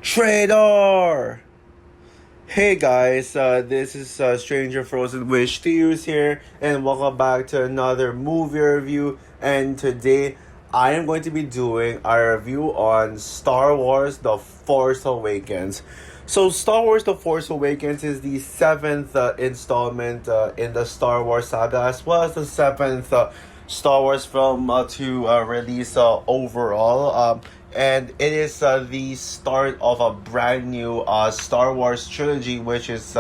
Trader! Hey guys, this is Stranger Frozen Wish Theories here, and welcome back to another movie review. And today, I am going to be doing a review on Star Wars The Force Awakens. So, Star Wars The Force Awakens is the seventh installment in the Star Wars saga, as well as the seventh Star Wars film to release overall. And it is the start of a brand new Star Wars trilogy, which is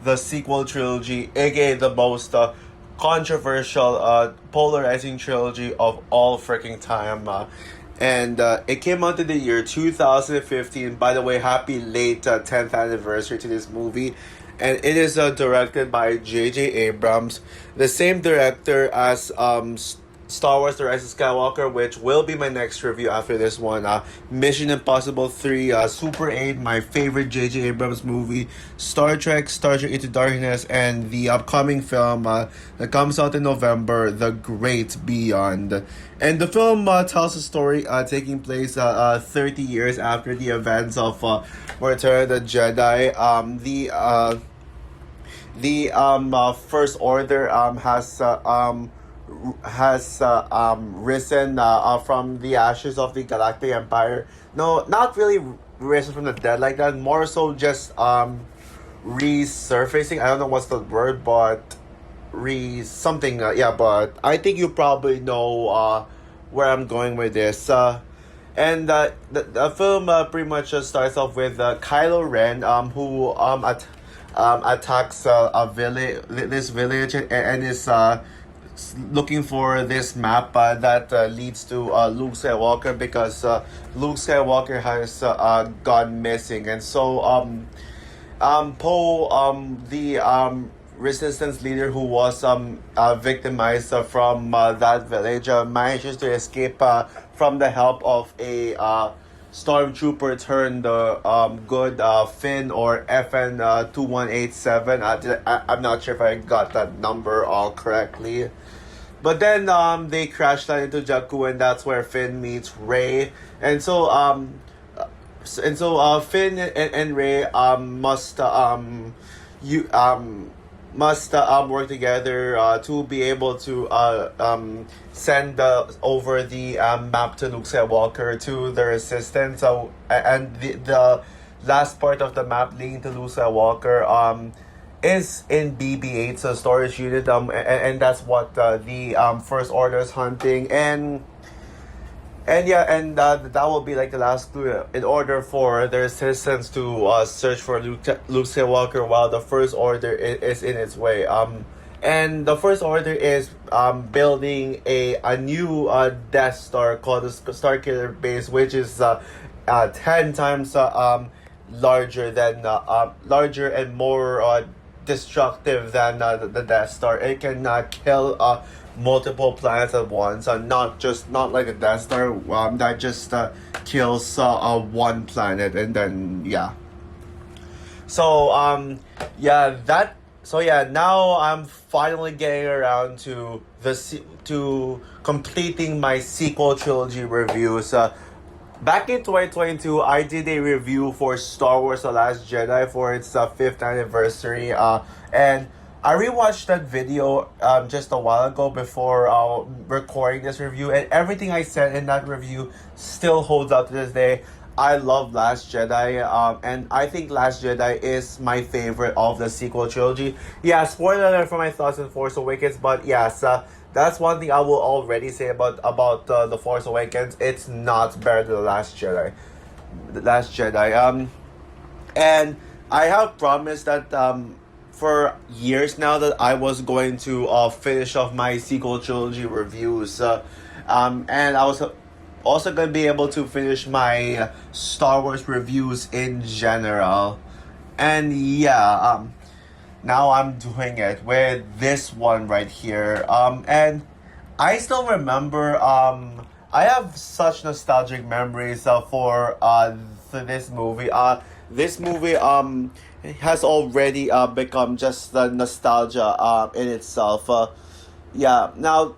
the sequel trilogy, aka the most controversial, polarizing trilogy of all freaking time. And it came out in the year 2015. By the way, happy late 10th anniversary to this movie. And it is directed by J.J. Abrams, the same director as Star Wars The Rise of Skywalker, which will be my next review after this one. Mission Impossible 3, Super 8, my favorite J.J. Abrams movie, Star Trek Into Darkness, and the upcoming film that comes out in November, The Great Beyond. And the film tells a story taking place 30 years after the events of Return of the Jedi. The First Order has risen from the ashes of the Galactic Empire. No, not really risen from the dead like that. More so just resurfacing. I don't know what's the word, but something. Yeah, but I think you probably know where I'm going with this. And the film pretty much just starts off with Kylo Ren, who attacks this village, and is looking for this map that leads to Luke Skywalker, because Luke Skywalker has gone missing. And so Poe, the resistance leader who was victimized from that village, manages to escape from the help of a stormtrooper turned good Finn, or FN 2187. I'm not sure if I got that number all correctly. But then they crash land into Jakku, and that's where Finn meets Rey. And so Finn and Rey must work together to be able to send over the map to Luke Skywalker to the Resistance. So and the last part of the map leading to Luke Skywalker is in BB-8, so storage unit, and that's what the First Order is hunting. And that will be like the last clue in order for the Resistance to search for Luke Skywalker, while the First Order is in its way. And the First Order is building a new Death Star called the Starkiller Base, which is 10 times larger and more destructive than the Death Star. It can kill multiple planets at once, not like a Death Star that just kills one planet, and then now I'm finally getting around to completing my sequel trilogy reviews. Back in 2022, I did a review for Star Wars The Last Jedi for its 5th anniversary, and I rewatched that video just a while ago before recording this review, and everything I said in that review still holds up to this day. I love Last Jedi, and I think Last Jedi is my favorite of the sequel trilogy. Yeah, spoiler alert for my thoughts on Force Awakens, but yes, that's one thing I will already say about The Force Awakens. It's not better than The Last Jedi. And I have promised that for years now that I was going to finish off my sequel trilogy reviews. And I was also going to be able to finish my Star Wars reviews in general. And now I'm doing it with this one right here. And I still remember, I have such nostalgic memories for this movie. This movie has already become just the nostalgia in itself. Now,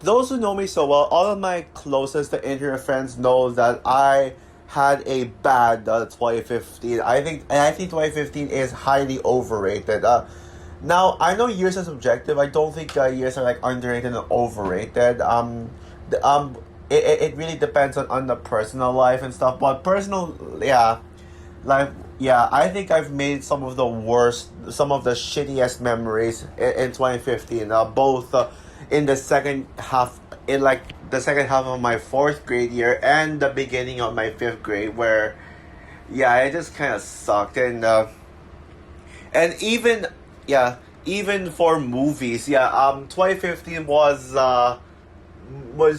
those who know me so well, all of my closest to internet friends know that I had a bad 2015. I think 2015 is highly overrated. Now I know years are subjective. I don't think years are like underrated and overrated. The, it really depends on the personal life and stuff. But personal, yeah, like yeah, I think I've made some of the worst, some of the shittiest memories in 2015. Both in the second half, in like the second half of my fourth grade year and the beginning of my fifth grade, where yeah, it just kind of sucked. And even yeah, even for movies, yeah, 2015 was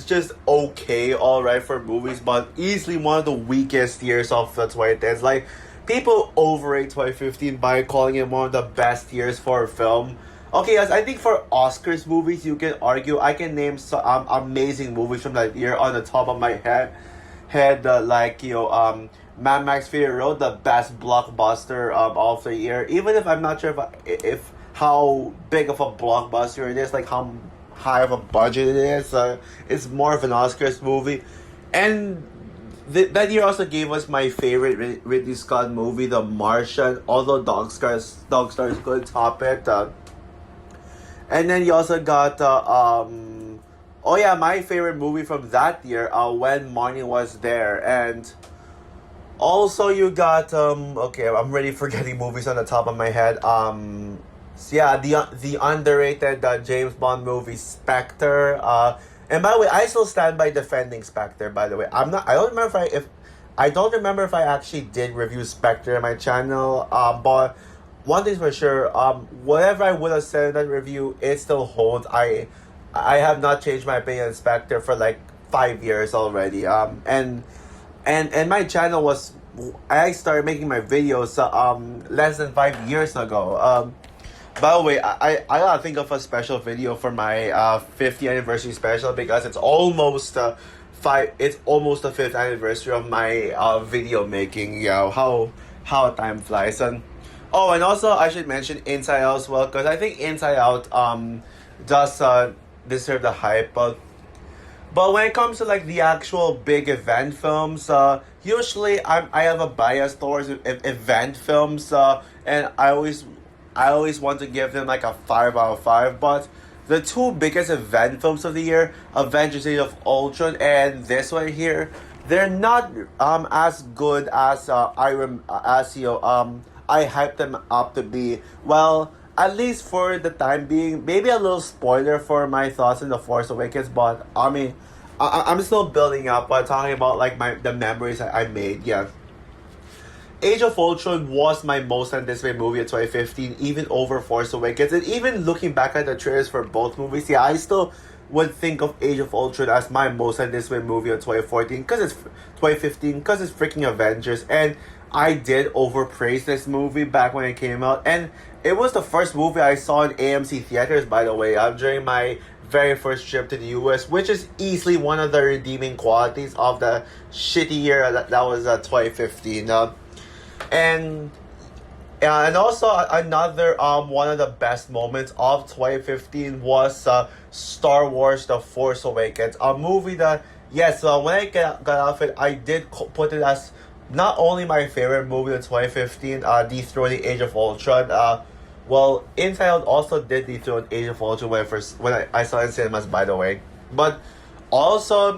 just okay, all right for movies, but easily one of the weakest years of the 2010s. Like, people overrate 2015 by calling it one of the best years for film. Okay, yes, I think for Oscars movies, you can argue. I can name some amazing movies from that year on the top of my like Mad Max Fury Road, the best blockbuster of the year. Even if I'm not sure if how big of a blockbuster it is, like how high of a budget it is. It's more of an Oscars movie, and that year also gave us my favorite Ridley Scott movie, The Martian. Although Dog Stars couldn't top it. And then you also got oh yeah, my favorite movie from that year, When Marnie Was There. And also you got okay, I'm really forgetting movies on the top of my head. So yeah, the underrated James Bond movie Spectre. And by the way, I still stand by defending Spectre. By the way, I'm not. I don't remember if I don't remember if I actually did review Spectre on my channel. But one thing's for sure. Whatever I would have said in that review, it still holds. I have not changed my opinion on Spectre for like 5 years already. And my channel was, I started making my videos less than 5 years ago. By the way, I gotta think of a special video for my 50th anniversary special, because it's almost it's almost the fifth anniversary of my video making. Yeah, how time flies. And oh, and also I should mention Inside Out as well, because I think Inside Out does deserve the hype. But when it comes to like the actual big event films, usually I have a bias towards event films, and I always want to give them like a 5 out of 5. But the two biggest event films of the year, Avengers: Age of Ultron and this one here, they're not as good as I hyped them up to be. Well, at least for the time being. Maybe a little spoiler for my thoughts in The Force Awakens, but I mean, I'm still building up by talking about like the memories I made. Yeah. Age of Ultron was my most anticipated movie of 2015, even over Force Awakens. And even looking back at the trailers for both movies, yeah, I still would think of Age of Ultron as my most anticipated movie of 2014, because it's 2015, because it's freaking Avengers. And I did overpraise this movie back when it came out, and it was the first movie I saw in AMC theaters, by the way, during my very first trip to the US, which is easily one of the redeeming qualities of the shitty year that was 2015. And also another one of the best moments of 2015 was Star Wars: The Force Awakens, a movie that, yes, when I got out of it, I did put it as not only my favorite movie of 2015, dethroning Age of Ultron. Well, Inside Out also did dethrone Age of Ultron when I saw it in cinemas, by the way. But also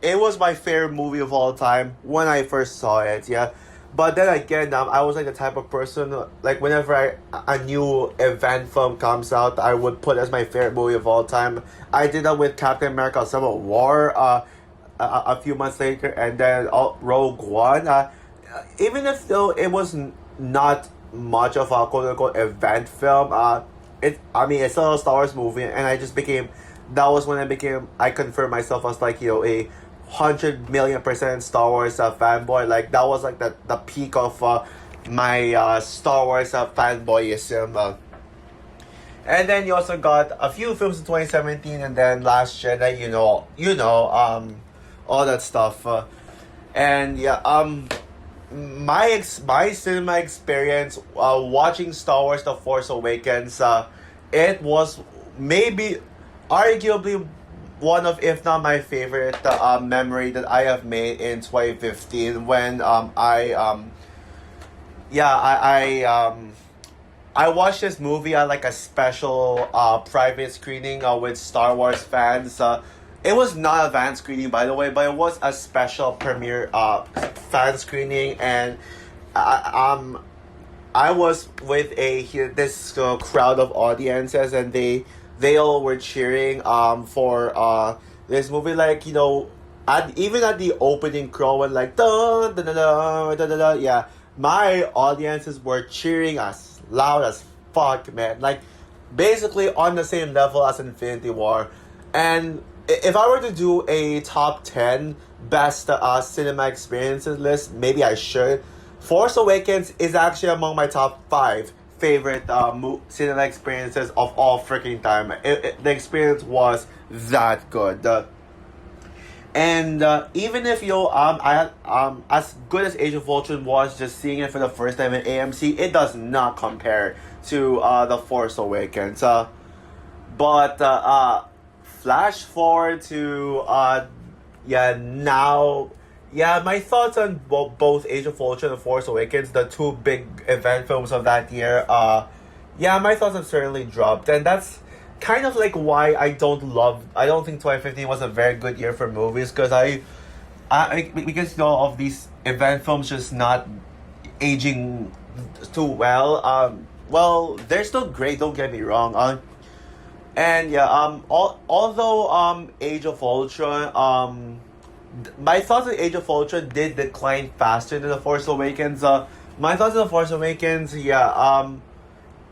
it was my favorite movie of all time when I first saw it. Yeah. But then again, I was like the type of person, like whenever a new event film comes out, I would put as my favorite movie of all time. I did that with Captain America: Civil War a few months later, and then Rogue One. Even if though it was not much of a quote unquote event film, it's still a Star Wars movie, and that was when I confirmed myself as like, a 100,000,000% Star Wars fanboy. Like, that was like the peak of my Star Wars fanboyism. And then you also got a few films in 2017, and then Last Jedi, all that stuff. And yeah, my cinema experience watching Star Wars: The Force Awakens, it was maybe, arguably, one of, if not my favorite, memory that I have made in 2015 when yeah I watched this movie at like a special private screening with Star Wars fans. It was not a van screening, by the way, but it was a special premiere fan screening, and I, I was with this crowd of audiences, and they all were cheering for this movie, like, even at the opening crawl when like da da da da da da da, yeah, my audiences were cheering as loud as fuck, man, like basically on the same level as Infinity War. And if I were to do a top 10 best cinema experiences list, maybe I should. Force Awakens is actually among my top 5 favorite cinema experiences of all freaking time. The experience was that good. And even if as good as Age of Ultron was, just seeing it for the first time in AMC, it does not compare to The Force Awakens. But flash forward to now, my thoughts on both Age of Ultron and Force Awakens, the two big event films of that year. My thoughts have certainly dropped, and that's kind of like why I don't think 2015 was a very good year for movies, because because of these event films just not aging too well. Well, they're still great, don't get me wrong. And yeah, although Age of Ultron, my thoughts on Age of Ultron did decline faster than The Force Awakens. My thoughts on The Force Awakens,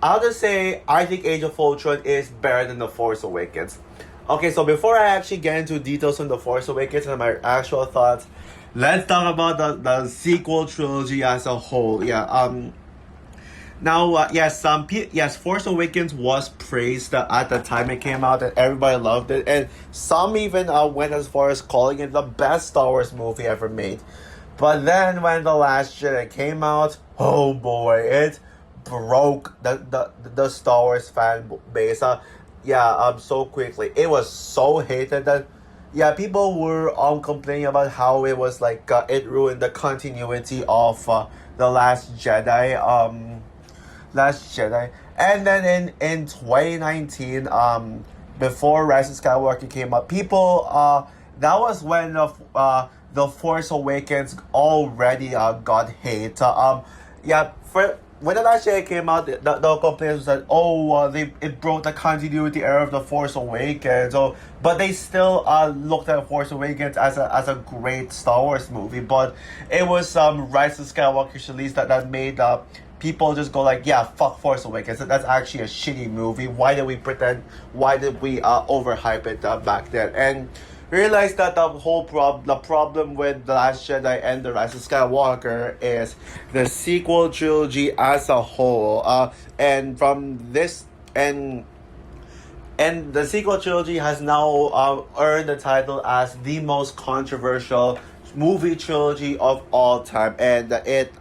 I'll just say I think Age of Ultron is better than The Force Awakens. Okay, so before I actually get into details on The Force Awakens and my actual thoughts, let's talk about the sequel trilogy as a whole. Now, yes, Force Awakens was praised at the time it came out, and everybody loved it, and some even went as far as calling it the best Star Wars movie ever made. But then when The Last Jedi came out, oh boy, it broke the Star Wars fan base. So quickly. It was so hated that people were complaining about how it was like it ruined the continuity of The Last Jedi. And then in 2019, before Rise of Skywalker came up, people that was when The Force Awakens already got hate. For when The Last Jedi came out, the complaints was that it broke the continuity era of The Force Awakens. But they still looked at Force Awakens as a great Star Wars movie. But it was Rise of Skywalker's release that made people just go like, fuck Force Awakens. That's actually a shitty movie. Why did we overhype it back then? And realize that the problem with The Last Jedi and The Rise of Skywalker is the sequel trilogy as a whole. And the sequel trilogy has now earned the title as the most controversial movie trilogy of all time, and it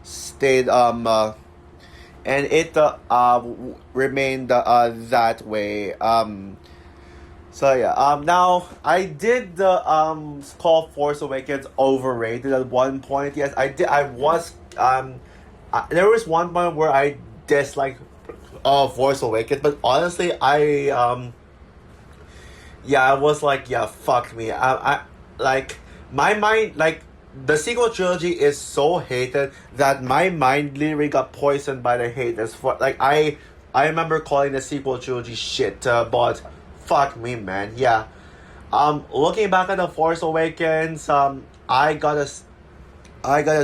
stayed remained that way. Now I did call Force Awakens overrated at one point. Yes, I did. There was one point where I disliked Force Awakens, but honestly, I was like, fuck me. I like my mind, like, the sequel trilogy is so hated that my mind literally got poisoned by the hate. I remember calling the sequel trilogy shit, but fuck me, man. Looking back at The Force Awakens, I gotta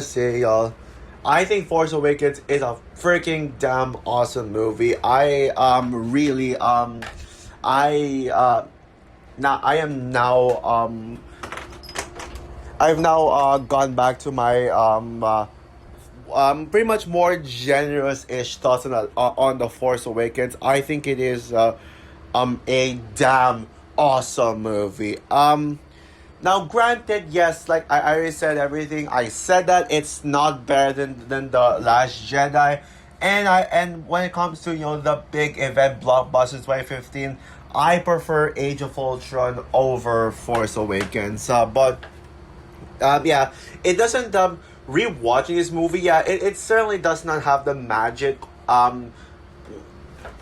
say, y'all, I think Force Awakens is a freaking damn awesome movie. I've now gone back to my pretty much more generous-ish thoughts on The Force Awakens. I think it is a damn awesome movie. Now, granted, yes, like I already said everything. I said that it's not better than The Last Jedi, and when it comes to the big event blockbusters 2015, I prefer Age of Ultron over Force Awakens. But yeah, it doesn't. Rewatching this movie, yeah, it certainly does not have the magic.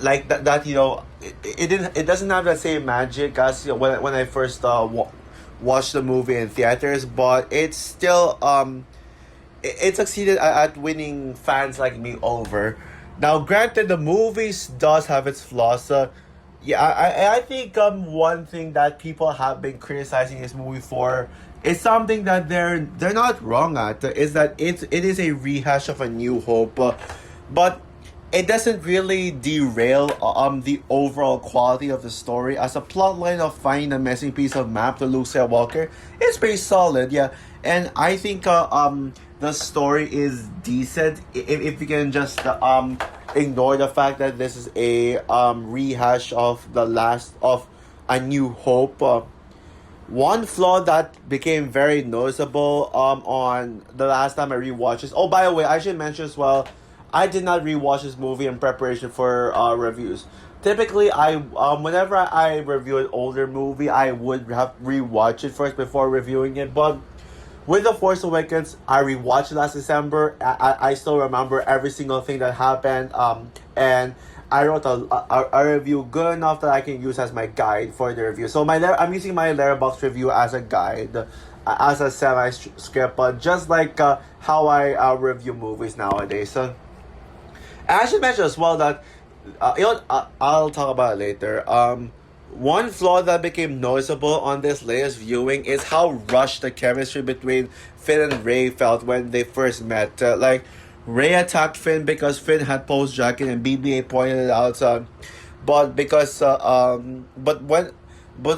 Like that it doesn't have that same magic as when I first watched the movie in theaters, but it's still it succeeded at winning fans like me over. Now, granted, the movies does have its flaws. Yeah, I think one thing that people have been criticizing this movie for is something that they're not wrong at, is that it is a rehash of A New Hope, but it doesn't really derail the overall quality of the story, as a plotline of finding a missing piece of map to Luke Skywalker is pretty solid, yeah. And I think the story is decent if you can just ignore the fact that this is a rehash of the last of A New Hope. One flaw that became very noticeable on the last time I rewatched this. Oh, by the way, I should mention as well, I did not rewatch this movie in preparation for reviews. Typically, whenever I review an older movie, I would have rewatch it first before reviewing it. But with The Force Awakens, I rewatched it last December. I still remember every single thing that happened. And I wrote a review good enough that I can use as my guide for the review. So I'm using my Letterboxd review as a guide, as a semi-script, but just like how I review movies nowadays. So I should mention as well that I'll talk about it later. One flaw that became noticeable on this latest viewing is how rushed the chemistry between Finn and Rey felt when they first met. Like, Rey attacked Finn because Finn had post jacket and BB-8 pointed it out. But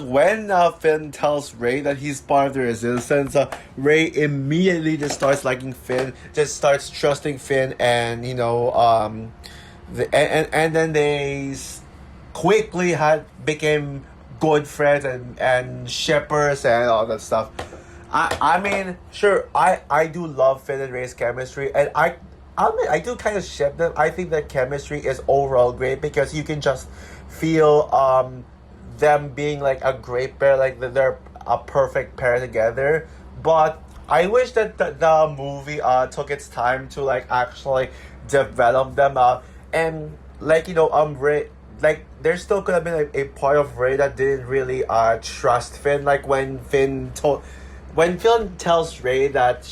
when Finn tells Rey that he's part of the resistance, Rey immediately just starts liking Finn, just starts trusting Finn, and and then they quickly had became good friends and shippers and all that stuff. I mean, sure, I do love Finn and Rey's chemistry, and I do kind of ship them. I think the chemistry is overall great because you can just feel them being like a great pair, like they're a perfect pair together. But I wish that the movie took its time to like actually develop them, and Rey, like, there still could have been a part of Rey that didn't really trust Finn, like when Finn tells Rey that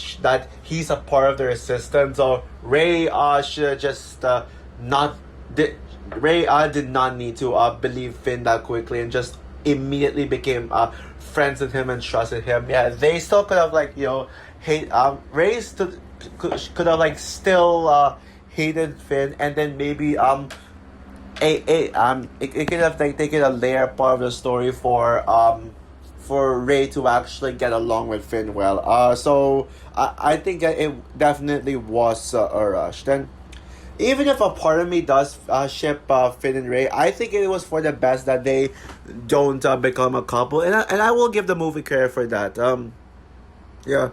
he's a part of the resistance, or Rey should just not did Rey did not need to believe Finn that quickly and just immediately became friends with him and trusted him. Yeah, they still could have hate could have still hated Finn, and then maybe it could have taken a layer part of the story for Rey to actually get along with Finn well. So I think that it definitely was a rush. Then, even if a part of me does ship Finn and Rey, I think it was for the best that they don't become a couple, and I will give the movie credit for that. Yeah.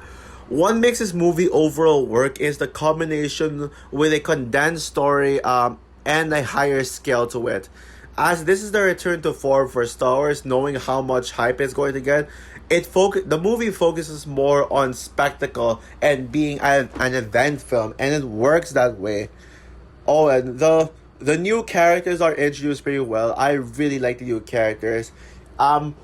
What makes this movie overall work is the combination with a condensed story and a higher scale to it. As this is the return to form for Star Wars, knowing how much hype it's going to get, the movie focuses more on spectacle and being an event film, and it works that way. Oh, and the new characters are introduced pretty well. I really like the new characters.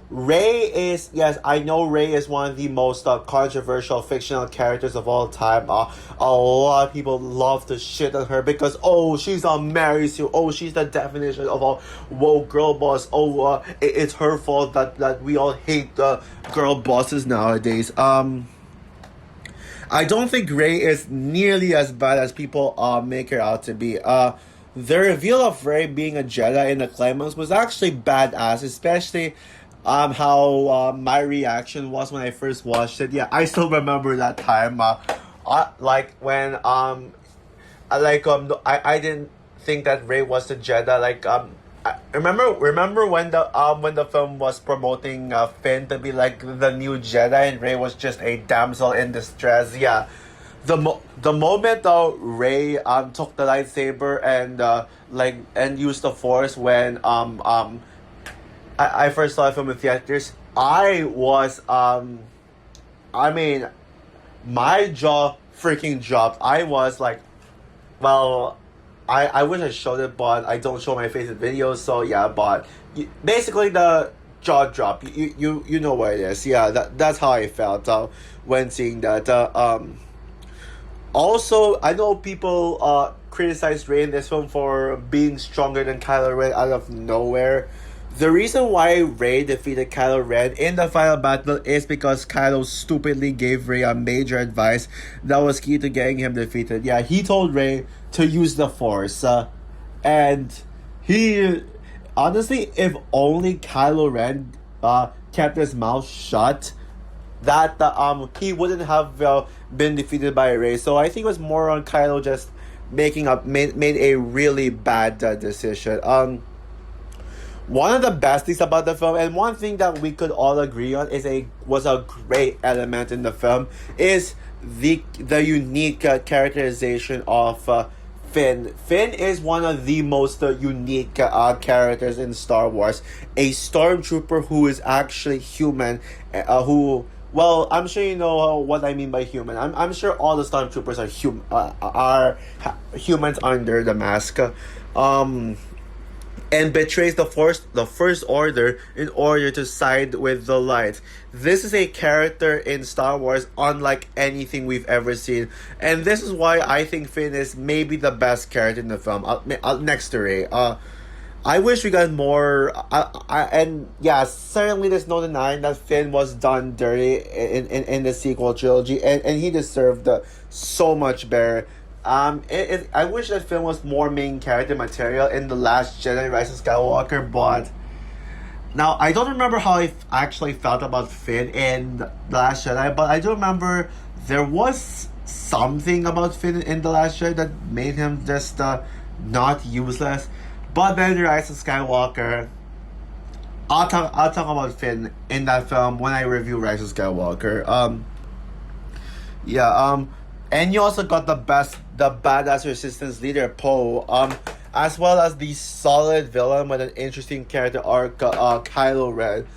Rey is, yes, I know Rey is one of the most controversial fictional characters of all time. A lot of people love to shit on her because, oh, she's a Mary Sue, oh, she's the definition of a woke girl boss, oh, it's her fault that we all hate girl bosses nowadays. I don't think Rey is nearly as bad as people make her out to be. The reveal of Rey being a Jedi in the climax was actually badass, especially how my reaction was when I first watched it. Yeah, I still remember that time. I didn't think that Rey was a Jedi. I remember when the film was promoting Finn to be like the new Jedi, and Rey was just a damsel in distress. Yeah, the moment Rey took the lightsaber and used the Force when I first saw the film in theaters, I was I mean, my jaw freaking dropped. I was like, well, I wish I showed it, but I don't show my face in videos. So yeah, but basically the jaw drop. You know what it is. Yeah, that's how I felt when seeing that. Also, I know people criticized Rey in this film for being stronger than Kylo Ren out of nowhere. The reason why Rey defeated Kylo Ren in the final battle is because Kylo stupidly gave Rey a major advice that was key to getting him defeated. Yeah, he told Rey to use the Force. And he... Honestly, if only Kylo Ren kept his mouth shut, that he wouldn't have been defeated by Rey. So I think it was more on Kylo just made a really bad decision. One of the best things about the film, and one thing that we could all agree on was a great element in the film, is the unique characterization of Finn. Finn is one of the most unique characters in Star Wars. A stormtrooper who is actually human, who... Well, I'm sure you know what I mean by human. I'm sure all the stormtroopers are humans under the mask. And betrays the First Order in order to side with the light. This is a character in Star Wars unlike anything we've ever seen, and this is why I think Finn is maybe the best character in the film, next to Rey. I wish we got more. And yeah, certainly there's no denying that Finn was done dirty in the sequel trilogy, and he deserved so much better. I wish that Finn was more main character material in The Last Jedi: Rise of Skywalker, but now I don't remember how I actually felt about Finn in The Last Jedi, but I do remember there was something about Finn in The Last Jedi that made him just not useless. But then The Rise of Skywalker, I'll talk about Finn in that film when I review Rise of Skywalker. And you also got the badass resistance leader Poe, as well as the solid villain with an interesting character arc, Kylo Ren.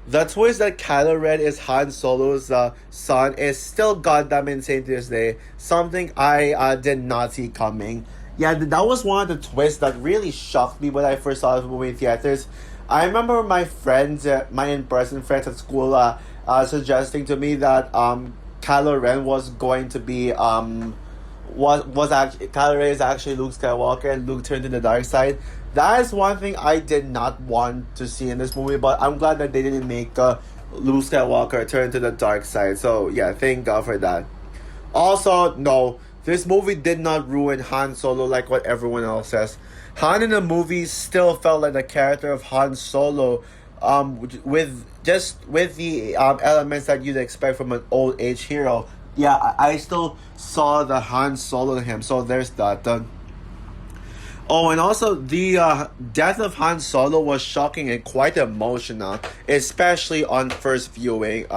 The twist that Kylo Ren is Han Solo's son is still goddamn insane to this day. Something I did not see coming. Yeah, that was one of the twists that really shocked me when I first saw the movie in theaters. I remember my friends, my in-person friends at school, suggesting to me that Kylo Ren was going to be Kylo Ren is actually Luke Skywalker and Luke turned to the dark side. That is one thing I did not want to see in this movie, but I'm glad that they didn't make Luke Skywalker turn to the dark side. So yeah, thank God for that. Also, no, this movie did not ruin Han Solo like what everyone else says. Han in the movie still felt like the character of Han Solo, with the elements that you'd expect from an old age hero. Yeah, I still saw the Han Solo in him, so there's that. Oh, and also the death of Han Solo was shocking and quite emotional, especially on first viewing.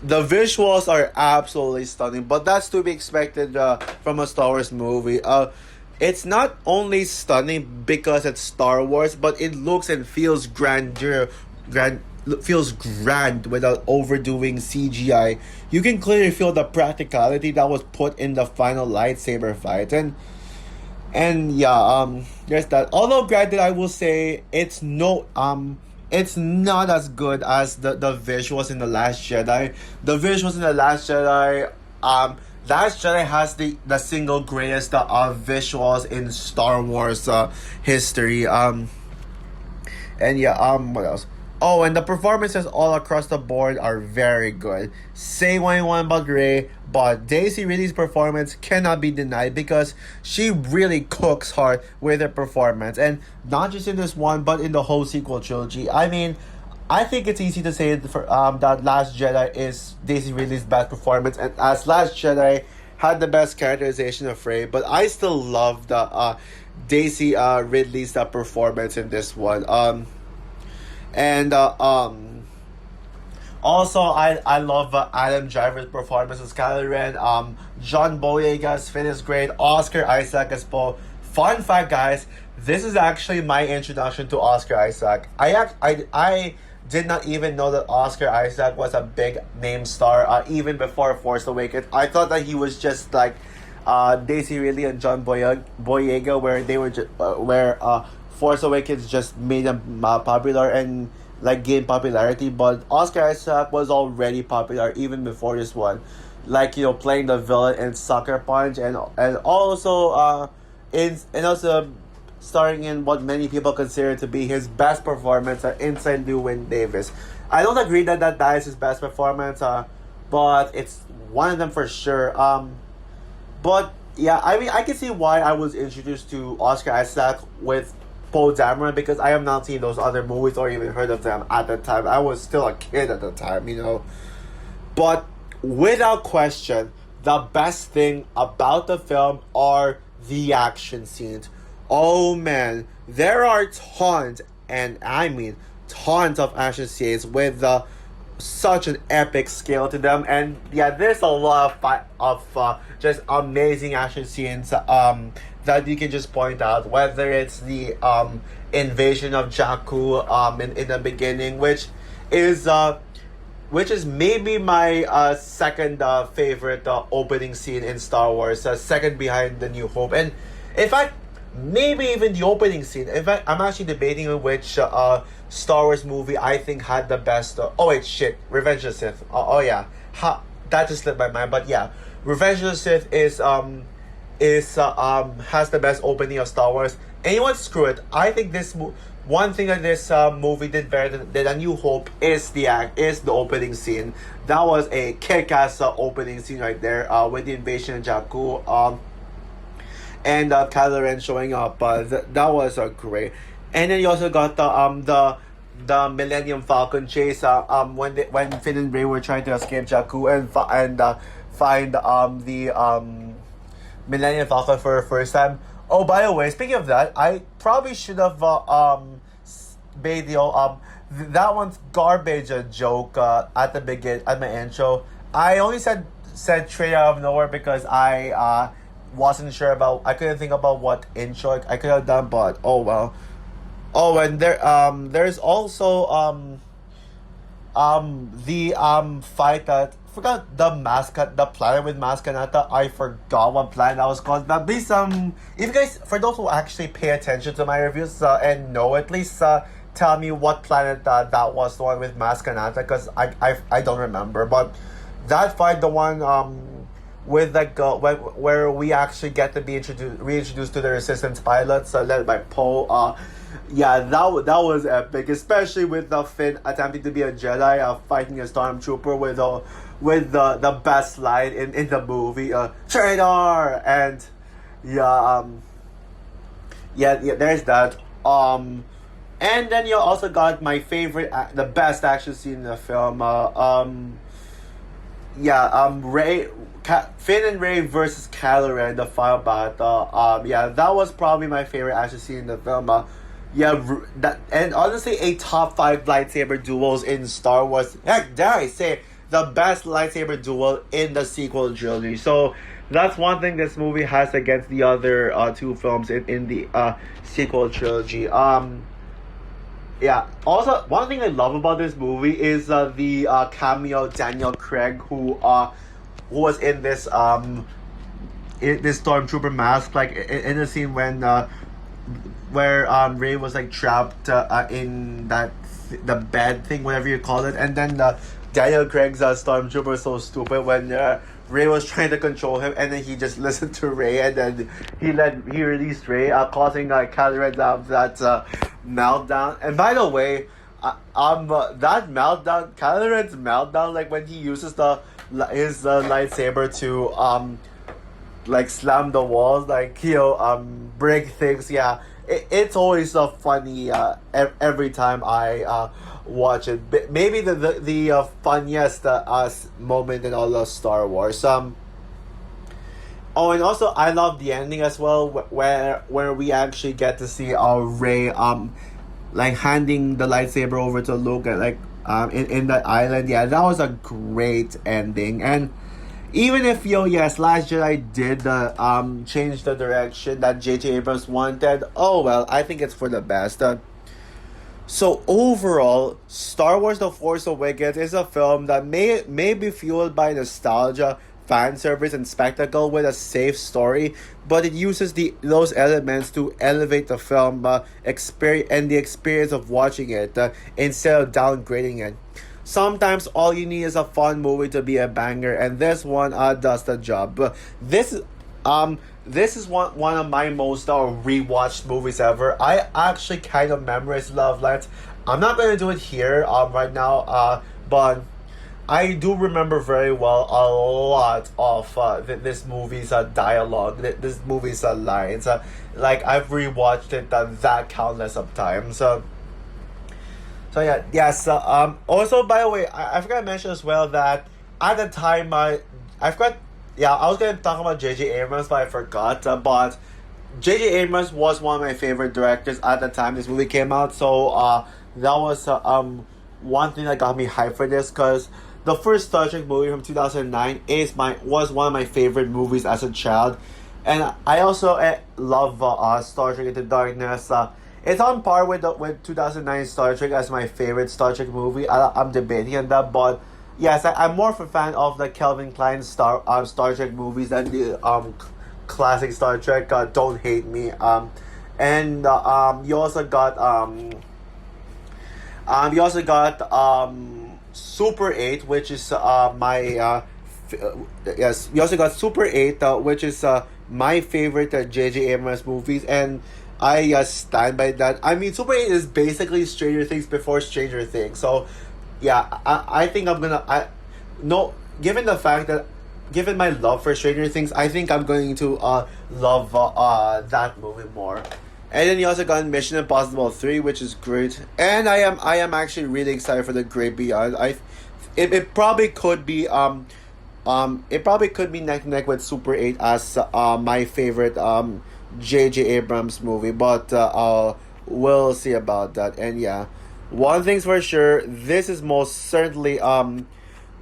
The visuals are absolutely stunning, but that's to be expected from a Star Wars movie. It's not only stunning because it's Star Wars, but it looks and feels grand without overdoing CGI. You can clearly feel the practicality that was put in the final lightsaber fight, and there's that. Although granted, I will say it's not as good as the visuals in The Last Jedi. The visuals in The Last Jedi, Last Jedi has the single greatest visuals in Star Wars history. What else? Oh, and the performances all across the board are very good. Say what you want about Rey, but Daisy Ridley's performance cannot be denied because she really cooks hard with her performance. And not just in this one, but in the whole sequel trilogy. I mean, I think it's easy to say that Last Jedi is Daisy Ridley's best performance, and as Last Jedi had the best characterization of Rey, but I still love the Daisy Ridley's performance in this one. Also, I love Adam Driver's performance as Kylo Ren. John Boyega's Finn is great. Oscar Isaac as Poe. fun fact, guys, this is actually my introduction to Oscar Isaac. I did not even know that Oscar Isaac was a big name star even before Force Awakens. I thought that he was just like Daisy Ridley and John Boyega, where they were where Force Awakens just made them popular and like gained popularity. But Oscar Isaac was already popular even before this one, like playing the villain in Sucker Punch and also and also starring in what many people consider to be his best performance inside Llewyn Davis. I don't agree that is his best performance, but it's one of them for sure. But yeah, I mean, I can see why I was introduced to Oscar Isaac with Poe Dameron, because I have not seen those other movies or even heard of them at the time. I was still a kid at the time. But without question, the best thing about the film are the action scenes. Oh man, there are tons, and I mean tons of action scenes with such an epic scale to them, and yeah, there's a lot of just amazing action scenes that you can just point out. Whether it's the invasion of Jakku in the beginning, which is maybe my second favorite opening scene in Star Wars, second behind The New Hope, and in fact, maybe even the opening scene. In fact, I'm actually debating on which Star Wars movie I think had the best. Oh wait, shit, Revenge of the Sith. Oh yeah, that just slipped my mind. But yeah, Revenge of the Sith has the best opening of Star Wars. And you know what? Screw it. I think one thing that this movie did better than A New Hope is the opening scene. That was a kick-ass opening scene right there with the invasion of Jakku. And Kylo Ren showing up. That was great. And then you also got the Millennium Falcon chase. When Finn and Rey were trying to escape Jakku and find the Millennium Falcon for the first time. Oh, by the way, speaking of that, I probably should have made that one's garbage joke at the beginning at my intro. I only said straight out of nowhere because I wasn't sure I couldn't think about what intro I could have done, but oh well. Oh, and there's also the fight that forgot the planet with Maskanata. I forgot what planet that was called. But please if you guys, for those who actually pay attention to my reviews and know, at least tell me what planet that was, the one with Maskanata, because I don't remember. But that fight, the one with where we actually get to be reintroduced to the Resistance pilots led by Poe. Yeah, that was epic, especially with the Finn attempting to be a Jedi, fighting a stormtrooper with the best line in the movie, traitor, and yeah, there's that. And then you also got my favorite, the best action scene in the film. Finn and Rey versus Kylo Ren, the final battle. That was probably my favorite action scene in the film. And honestly, a top 5 lightsaber duels in Star Wars. Heck, dare I say, the best lightsaber duel in the sequel trilogy. So that's one thing this movie has against the other two films in the sequel trilogy. Also, one thing I love about this movie is the cameo Daniel Craig, who was in this stormtrooper mask, like in the scene where Rey was like trapped in the bed thing, whatever you call it, and then Daniel Craig's stormtrooper was so stupid when Rey was trying to control him, and then he just listened to Rey, and then he released Rey, causing Kylo Ren to have that meltdown. And by the way, that meltdown, Kylo Ren's meltdown, like when he uses his lightsaber to like slam the walls, like break things. Yeah, it's always funny every time I watch it. Maybe the funniest moment in all of Star Wars. Oh, and also I love the ending as well, where we actually get to see Rey like handing the lightsaber over to Luke, and like in that island. Yeah, that was a great ending. And Even if yes, Last Jedi did change the direction that J.J. Abrams wanted. Oh well, I think it's for the best. So overall, Star Wars: The Force Awakens is a film that may be fueled by nostalgia, fan service, and spectacle with a safe story, but it uses those elements to elevate the film experience and the experience of watching it instead of downgrading it. Sometimes all you need is a fun movie to be a banger, and this one does the job. This is one of my most rewatched movies ever. I actually kind of memorized Love Lines. I'm not gonna do it here right now. But I do remember very well a lot of this movie's dialogue. This movie's lines. Like I've rewatched it that countless of times. So yeah, yes. Also, by the way, I forgot to mention as well that at the time I forgot. Yeah, I was gonna talk about J.J. Abrams, but I forgot. But J.J. Abrams was one of my favorite directors at the time this movie came out. So that was one thing that got me hyped for this, because the first Star Trek movie from 2009 was one of my favorite movies as a child, and I also love Star Trek Into Darkness. It's on par with 2009 Star Trek as my favorite Star Trek movie. I'm debating on that, but yes, I'm more of a fan of the Kelvin Klein Star Trek movies than the classic Star Trek. Don't hate me. And you also got Super 8, which is yes, we also got Super 8, which is my favorite J.J. Abrams movies, and I stand by that. I mean, Super 8 is basically Stranger Things before Stranger Things. So, yeah, I think I'm gonna... No, given the fact that... Given my love for Stranger Things, I think I'm going to love that movie more. And then you also got Mission Impossible 3, which is great. And I am actually really excited for The Great Beyond. It probably could be... it probably could be neck and neck with Super 8 as my favorite J.J. Abrams movie, but we'll see about that. And yeah, one thing's for sure, this is most certainly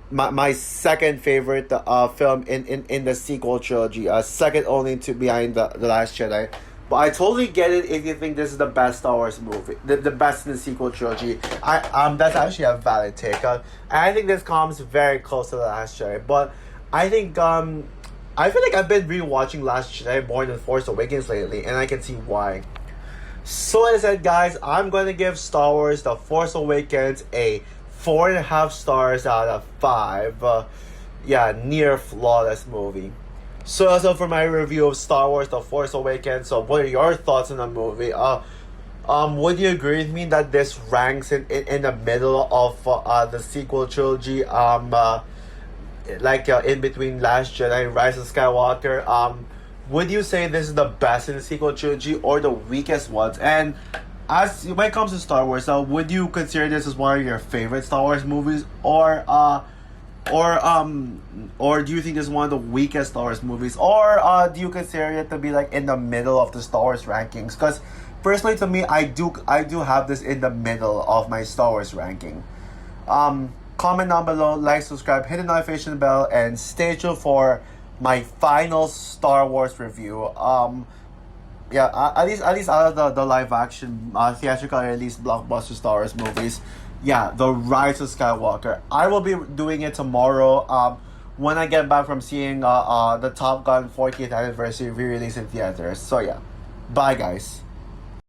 my second favorite film in the sequel trilogy, second only to behind the Last Jedi. But I totally get it if you think this is the best Star Wars movie, the best in the sequel trilogy. That's actually a valid take. And I think this comes very close to the Last Jedi, but I think I feel like I've been rewatching Last Jedi more than Force Awakens lately, and I can see why. So as I said, guys, I'm going to give Star Wars The Force Awakens a 4.5 stars out of 5. Near flawless movie. So that's all for my review of Star Wars The Force Awakens. So what are your thoughts on the movie? Would you agree with me that this ranks in the middle of the sequel trilogy? In between Last Jedi and Rise of Skywalker, would you say this is the best in the sequel trilogy or the weakest ones? And as when it comes to Star Wars, would you consider this as one of your favorite Star Wars movies, or do you think this is one of the weakest Star Wars movies, or do you consider it to be like in the middle of the Star Wars rankings? Because personally, to me, I do have this in the middle of my Star Wars ranking. Comment down below, like, subscribe, hit the notification bell, and stay tuned for my final Star Wars review. At least out of the live action, theatrical release blockbuster Star Wars movies. Yeah, The Rise of Skywalker. I will be doing it tomorrow. When I get back from seeing the Top Gun 40th anniversary re-release in theaters. So yeah, bye guys.